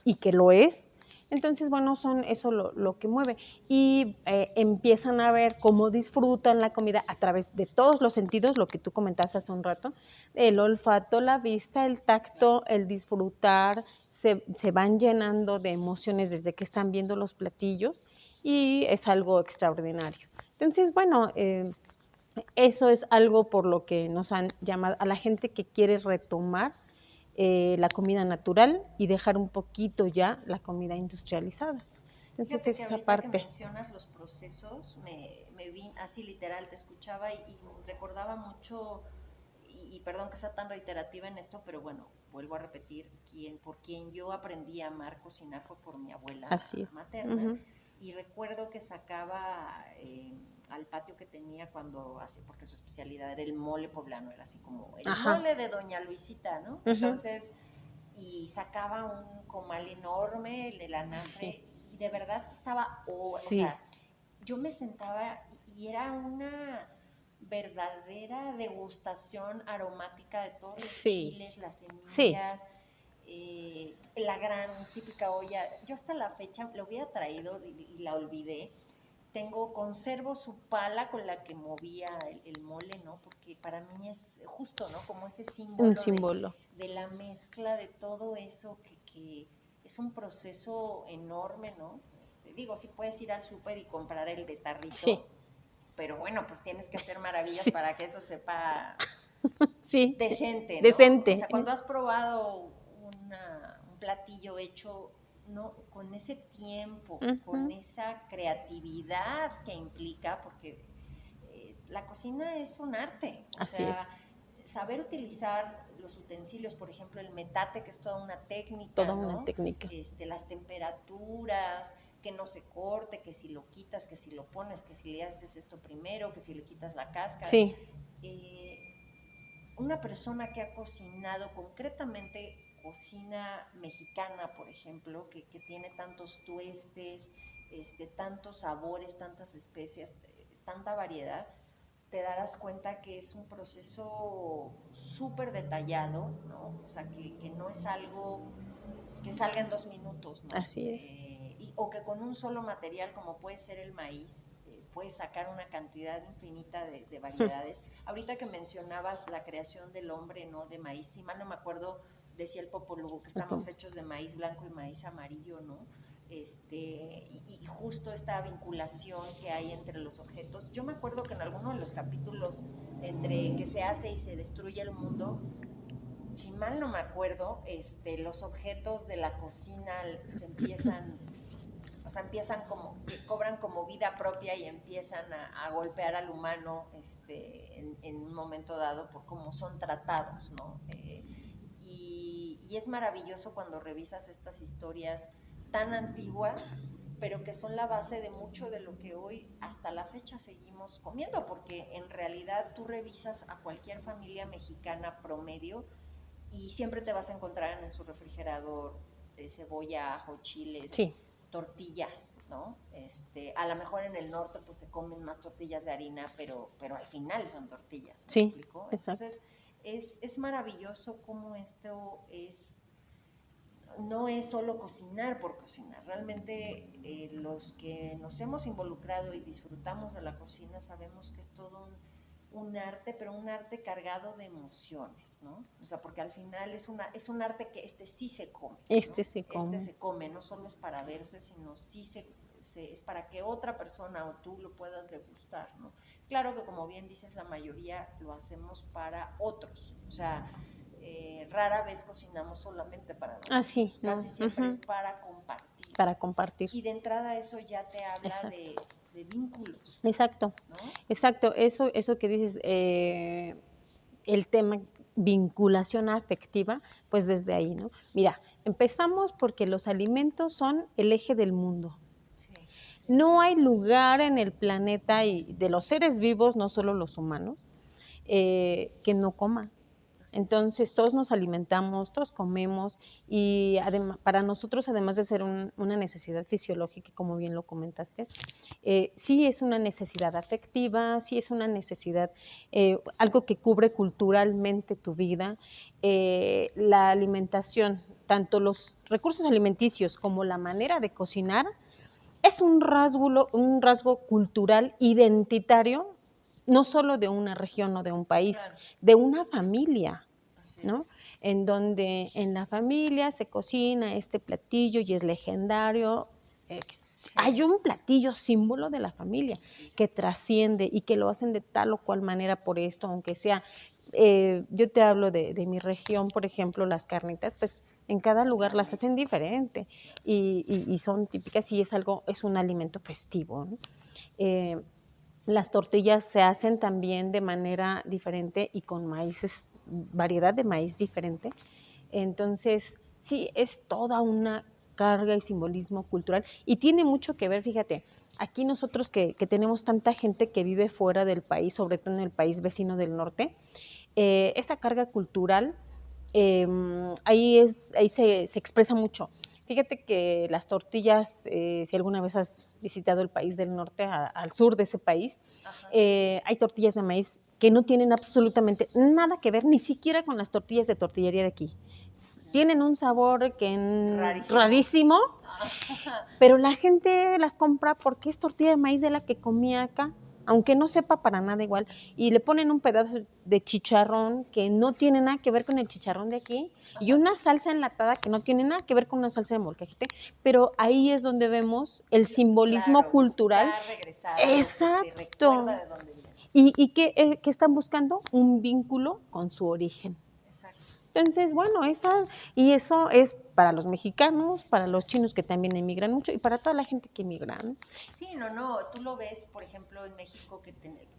y que lo es. Entonces, bueno, son eso lo que mueve. Y empiezan a ver cómo disfrutan la comida a través de todos los sentidos, lo que tú comentaste hace un rato, el olfato, la vista, el tacto, el disfrutar, se van llenando de emociones desde que están viendo los platillos y es algo extraordinario. Entonces, bueno, eso es algo por lo que nos han llamado a la gente que quiere retomar la comida natural y dejar un poquito ya la comida industrializada. Entonces, Fíjate que esa ahorita parte. que mencionas los procesos, me vi así literal, te escuchaba y recordaba mucho, y perdón que sea tan reiterativa en esto, pero bueno, vuelvo a repetir, por quien yo aprendí a amar cocinar fue por mi abuela materna. Uh-huh. Y recuerdo que sacaba al patio que tenía porque su especialidad era el mole poblano, era así como el mole de Doña Luisita, ¿no? Uh-huh. Entonces, y sacaba un comal enorme, el de la nafre, y de verdad estaba, o sea, yo me sentaba y era una verdadera degustación aromática de todos los chiles, las semillas, la gran típica olla. Yo hasta la fecha lo hubiera traído y la olvidé. Conservo su pala con la que movía el mole, ¿no? Porque para mí es justo, ¿no? Como ese símbolo, un símbolo. De la mezcla de todo eso que es un proceso enorme, ¿no? Sí puedes ir al súper y comprar el de tarrito, pero bueno, pues tienes que hacer maravillas para que eso sepa decente, ¿no? Decente. O sea, cuando has probado un platillo hecho, ¿no? Con ese tiempo, uh-huh, con esa creatividad que implica, porque la cocina es un arte. Así es. Saber utilizar los utensilios, por ejemplo, el metate, que es toda una técnica, toda ¿no? Una técnica. Las temperaturas, que no se corte, que si lo quitas, que si lo pones, que si le haces esto primero, que si le quitas la cáscara. Sí. Una persona que ha cocinado concretamente cocina mexicana, por ejemplo, que tiene tantos tuestes, tantos sabores, tantas especias, tanta variedad, te darás cuenta que es un proceso súper detallado, ¿no? O sea, que no es algo que salga en 2 minutos, ¿no? Así es. O que con un solo material, como puede ser el maíz, puedes sacar una cantidad infinita de variedades. Ahorita que mencionabas la creación del hombre, ¿no? De maíz, si mal no me acuerdo, decía el Popol Vuh que estamos hechos de maíz blanco y maíz amarillo, ¿no? Y justo esta vinculación que hay entre los objetos. Yo me acuerdo que en alguno de los capítulos entre que se hace y se destruye el mundo, si mal no me acuerdo, los objetos de la cocina se empiezan, o sea, empiezan como, cobran como vida propia y empiezan a golpear al humano en un momento dado por cómo son tratados, ¿no? Y es maravilloso cuando revisas estas historias tan antiguas, pero que son la base de mucho de lo que hoy hasta la fecha seguimos comiendo, porque en realidad tú revisas a cualquier familia mexicana promedio y siempre te vas a encontrar en su refrigerador cebolla, ajo, chiles, Sí. tortillas, ¿no? A lo mejor en el norte pues se comen más tortillas de harina, pero al final son tortillas, ¿me Sí, explico? exacto. Entonces es maravilloso cómo esto no es solo cocinar por cocinar. Realmente los que nos hemos involucrado y disfrutamos de la cocina sabemos que es todo un arte, pero un arte cargado de emociones, ¿no? O sea, porque al final es un arte que sí se come, ¿no? Se come. Se come, no solo es para verse, sino sí es para que otra persona o tú lo puedas degustar, ¿no? Claro que como bien dices, la mayoría lo hacemos para otros, o sea, rara vez cocinamos solamente para nosotros. Sí, ¿no? Casi siempre es para compartir. Para compartir. Y de entrada eso ya te habla de vínculos. Exacto, ¿no? exacto. Eso que dices, el tema vinculación afectiva, pues desde ahí, ¿no? Mira, empezamos porque los alimentos son el eje del mundo. Sí. No hay lugar en el planeta y de los seres vivos, no solo los humanos, que no coman. Entonces todos nos alimentamos, todos comemos y para nosotros, además de ser una necesidad fisiológica, como bien lo comentaste, sí es una necesidad afectiva, sí es una necesidad, algo que cubre culturalmente tu vida. La alimentación, tanto los recursos alimenticios como la manera de cocinar, es un rasgo cultural identitario, no solo de una región o de un país, Claro. de una familia, Así ¿no? es. En donde en la familia se cocina este platillo y es legendario. Hay un platillo símbolo de la familia que trasciende y que lo hacen de tal o cual manera por esto, aunque sea, yo te hablo de mi región, por ejemplo, las carnitas, pues en cada lugar las hacen diferente y son típicas y es un alimento festivo, ¿no? Las tortillas se hacen también de manera diferente y con variedad de maíz diferente. Entonces, sí, es toda una carga y simbolismo cultural y tiene mucho que ver, fíjate, aquí nosotros que tenemos tanta gente que vive fuera del país, sobre todo en el país vecino del norte, esa carga cultural ahí se expresa mucho. Fíjate que las tortillas, si alguna vez has visitado el país del norte, al sur de ese país, hay tortillas de maíz que no tienen absolutamente nada que ver, ni siquiera con las tortillas de tortillería de aquí. Tienen un sabor rarísimo, pero la gente las compra porque es tortilla de maíz de la que comía acá, aunque no sepa para nada igual, y le ponen un pedazo de chicharrón que no tiene nada que ver con el chicharrón de aquí, y una salsa enlatada que no tiene nada que ver con una salsa de molcajete, pero ahí es donde vemos el simbolismo cultural. Regresar, Exacto. De dónde viene. Y que están buscando un vínculo con su origen. Exacto. Entonces, bueno, eso es para los mexicanos, para los chinos que también emigran mucho y para toda la gente que emigra, ¿no? Sí, tú lo ves, por ejemplo, en México,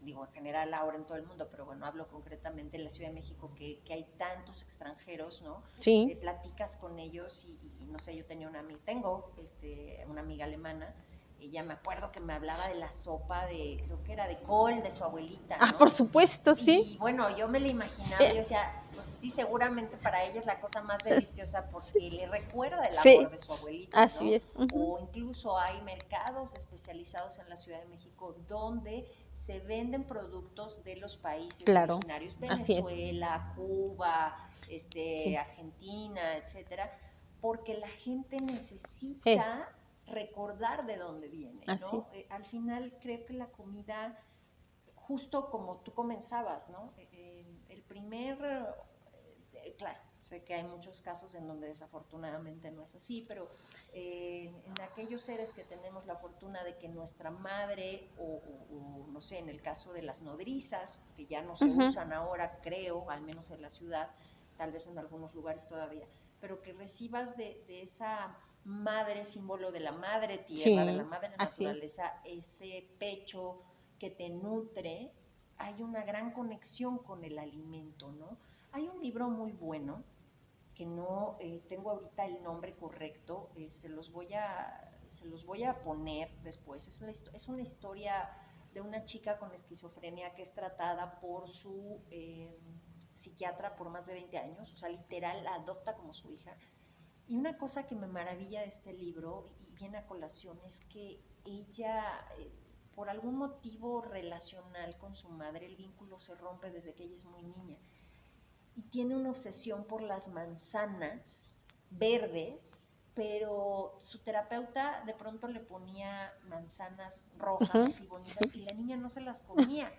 digo, en general ahora en todo el mundo, pero bueno, hablo concretamente en la Ciudad de México, que hay tantos extranjeros, ¿no? Sí. Platicas con ellos y no sé, yo tengo una amiga alemana. Ella me acuerdo que me hablaba de la sopa creo que era de col de su abuelita, ¿no? Por supuesto, sí. Y bueno, yo me la imaginaba, yo decía, pues sí, seguramente para ella es la cosa más deliciosa porque le recuerda el amor de su abuelita, Así ¿no? es. O incluso hay mercados especializados en la Ciudad de México donde se venden productos de los países Claro, originarios, así es. Venezuela, Cuba, Sí. Argentina, etcétera, porque la gente necesita recordar de dónde viene, Así ¿no? Al final creo que la comida, justo como tú comenzabas, ¿no? El primer, claro, sé que hay muchos casos en donde desafortunadamente no es así, pero en aquellos seres que tenemos la fortuna de que nuestra madre, o no sé, en el caso de las nodrizas, que ya no se Ujú. usan ahora, creo, al menos en la ciudad, tal vez en algunos lugares todavía, pero que recibas de esa madre, símbolo de la madre tierra, de la Sí, madre así es. naturaleza, ese pecho que te nutre, hay una gran conexión con el alimento, ¿no? Hay un libro muy bueno que no tengo ahorita el nombre correcto, se los voy a poner después. Es una historia de una chica con esquizofrenia que es tratada por su psiquiatra por más de 20 años, o sea, literal la adopta como su hija. Y una cosa que me maravilla de este libro, y viene a colación, es que ella, por algún motivo relacional con su madre, el vínculo se rompe desde que ella es muy niña. Y tiene una obsesión por las manzanas verdes, pero su terapeuta de pronto le ponía manzanas rojas Ujú, así bonitas y la niña no se las comía.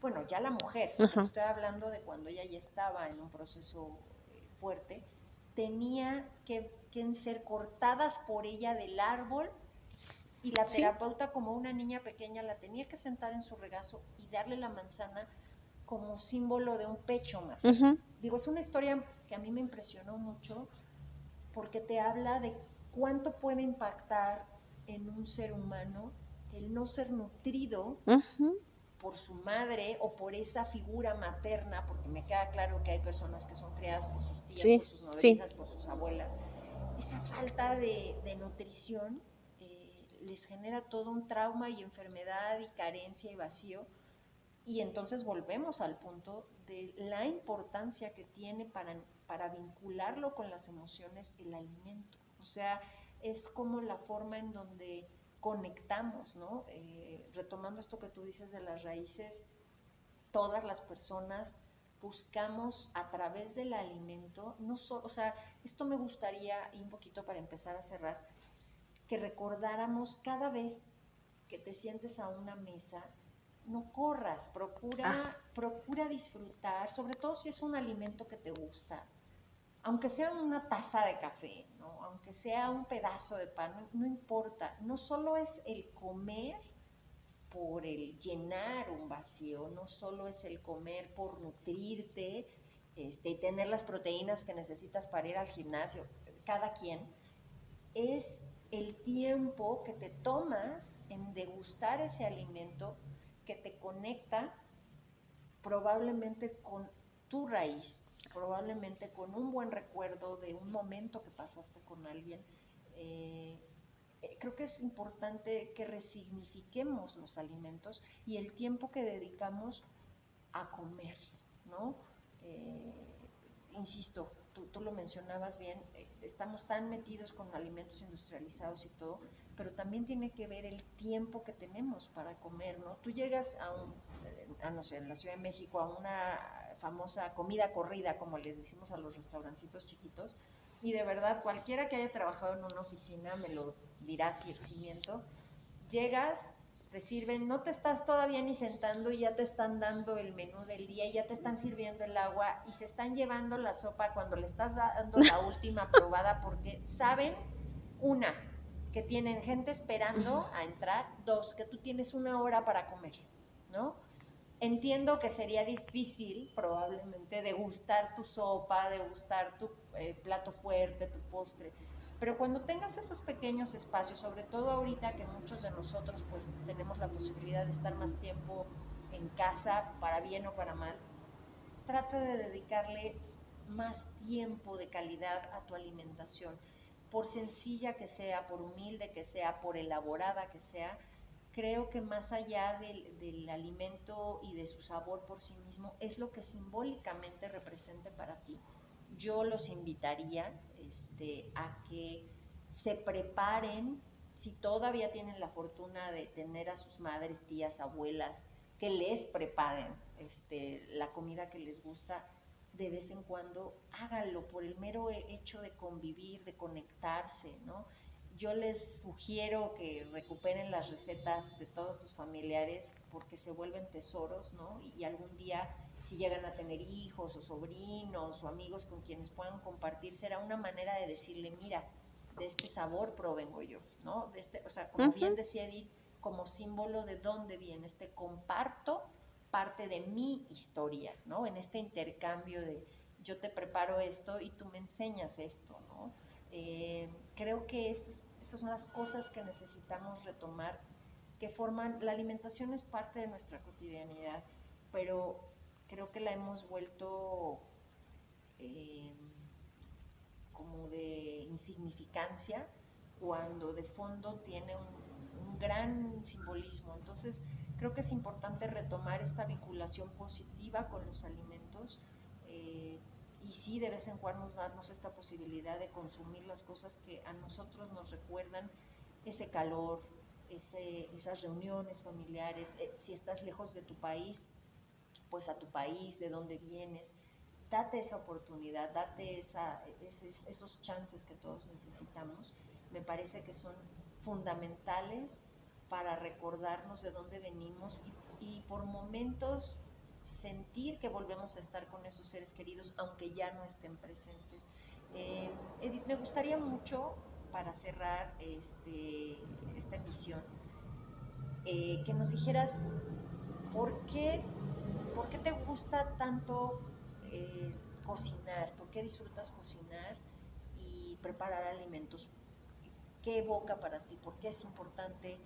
Bueno, ya la mujer, porque Ajá. estoy hablando de cuando ella ya estaba en un proceso fuerte, tenía que ser cortadas por ella del árbol y la Sí. terapeuta, como una niña pequeña, la tenía que sentar en su regazo y darle la manzana como símbolo de un pecho, Mar. Ujú. Digo, es una historia que a mí me impresionó mucho porque te habla de cuánto puede impactar en un ser humano el no ser nutrido Ujú. por su madre o por esa figura materna, porque me queda claro que hay personas que son criadas por sus tías, Sí, por sus sí. nodrizas, por sus abuelas. Esa falta de nutrición les genera todo un trauma y enfermedad y carencia y vacío. Y entonces volvemos al punto de la importancia que tiene para vincularlo con las emociones el alimento. O sea, es como la forma en donde conectamos, ¿no? Retomando esto que tú dices de las raíces, todas las personas buscamos a través del alimento, no solo, o sea, esto me gustaría, y un poquito para empezar a cerrar, que recordáramos cada vez que te sientes a una mesa, no corras, Ah, procura disfrutar, sobre todo si es un alimento que te gusta, aunque sea una taza de café, ¿no? Aunque sea un pedazo de pan, no importa, no solo es el comer por el llenar un vacío, no solo es el comer por nutrirte y tener las proteínas que necesitas para ir al gimnasio, cada quien, es el tiempo que te tomas en degustar ese alimento que te conecta probablemente con tu raíz, probablemente con un buen recuerdo de un momento que pasaste con alguien. Eh, Creo que es importante que resignifiquemos los alimentos y el tiempo que dedicamos a comer, ¿no? Insisto, tú lo mencionabas bien, estamos tan metidos con alimentos industrializados y todo, pero también tiene que ver el tiempo que tenemos para comer, ¿no? Tú llegas no sé, en la Ciudad de México, a una famosa comida corrida, como les decimos a los restaurancitos chiquitos, y de verdad, cualquiera que haya trabajado en una oficina me lo dirá si miento, llegas, te sirven, no te estás todavía ni sentando y ya te están dando el menú del día y ya te están sirviendo el agua y se están llevando la sopa cuando le estás dando la última probada porque saben, una, que tienen gente esperando a entrar, dos, que tú tienes una hora para comer, ¿no? Entiendo que sería difícil probablemente degustar tu sopa, degustar tu plato fuerte, tu postre, pero cuando tengas esos pequeños espacios, sobre todo ahorita que muchos de nosotros pues tenemos la posibilidad de estar más tiempo en casa, para bien o para mal, trata de dedicarle más tiempo de calidad a tu alimentación. Por sencilla que sea, por humilde que sea, por elaborada que sea, creo que más allá del alimento y de su sabor por sí mismo, es lo que simbólicamente represente para ti. Yo los invitaría a que se preparen, si todavía tienen la fortuna de tener a sus madres, tías, abuelas, que les preparen la comida que les gusta. De vez en cuando háganlo por el mero hecho de convivir, de conectarse, ¿no? Yo les sugiero que recuperen las recetas de todos sus familiares porque se vuelven tesoros, ¿no? Y algún día, si llegan a tener hijos o sobrinos o amigos con quienes puedan compartir, será una manera de decirle, mira, de este sabor provengo yo, ¿no? O sea, como bien decía Edith, como símbolo de dónde viene, comparto parte de mi historia, ¿no? En este intercambio de yo te preparo esto y tú me enseñas esto, ¿no? Creo que esas son las cosas que necesitamos retomar, que forman, la alimentación es parte de nuestra cotidianidad, pero creo que la hemos vuelto como de insignificancia cuando de fondo tiene un gran simbolismo. Entonces, creo que es importante retomar esta vinculación positiva con los alimentos y sí, de vez en cuando darnos esta posibilidad de consumir las cosas que a nosotros nos recuerdan ese calor, esas reuniones familiares. Si estás lejos de tu país, pues a tu país, de donde vienes, date esa oportunidad, date esos chances que todos necesitamos. Me parece que son fundamentales para recordarnos de dónde venimos y por momentos sentir que volvemos a estar con esos seres queridos, aunque ya no estén presentes. Edith, me gustaría mucho, para cerrar esta emisión, que nos dijeras ¿por qué te gusta tanto cocinar? ¿Por qué disfrutas cocinar y preparar alimentos? ¿Qué evoca para ti? ¿Por qué es importante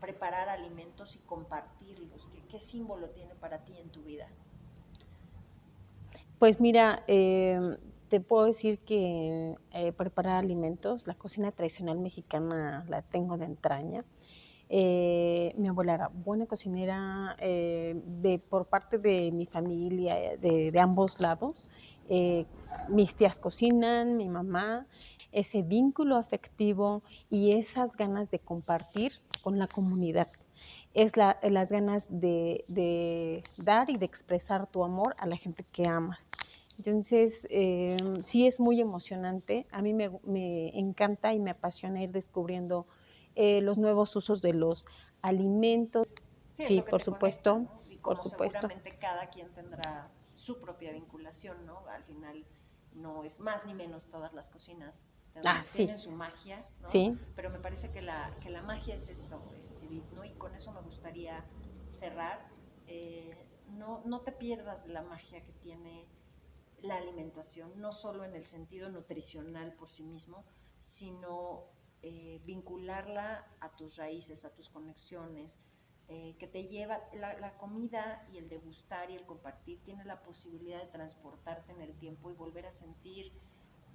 preparar alimentos y compartirlos? ¿Qué símbolo tiene para ti en tu vida? Pues mira, te puedo decir que preparar alimentos, la cocina tradicional mexicana la tengo de entraña. Mi abuela era buena cocinera por parte de mi familia, de ambos lados. Mis tías cocinan, mi mamá, ese vínculo afectivo y esas ganas de compartir con la comunidad. Las ganas de dar y de expresar tu amor a la gente que amas. Entonces, sí es muy emocionante. A mí me encanta y me apasiona ir descubriendo los nuevos usos de los alimentos. Sí, por supuesto, conecta, ¿no? Y como seguramente cada quien tendrá su propia vinculación, ¿no? Al final no es más ni menos, todas las cocinas tienen su magia, ¿no? Sí. Pero me parece que la magia es esto, Edith, ¿no? Y con eso me gustaría cerrar. No te pierdas de la magia que tiene la alimentación, no solo en el sentido nutricional por sí mismo, sino vincularla a tus raíces, a tus conexiones, que te lleva, la comida y el degustar y el compartir tiene la posibilidad de transportarte en el tiempo y volver a sentir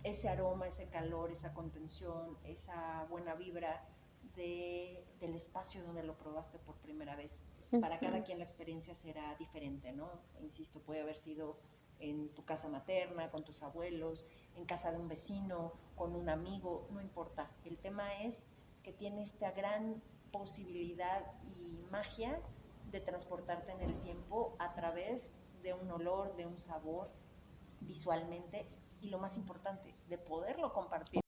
ese aroma, ese calor, esa contención, esa buena vibra del espacio donde lo probaste por primera vez. Para cada quien la experiencia será diferente, ¿no? Insisto, puede haber sido en tu casa materna, con tus abuelos, en casa de un vecino, con un amigo, no importa. El tema es que tiene esta gran posibilidad y magia de transportarte en el tiempo a través de un olor, de un sabor, visualmente, y lo más importante, de poderlo compartir.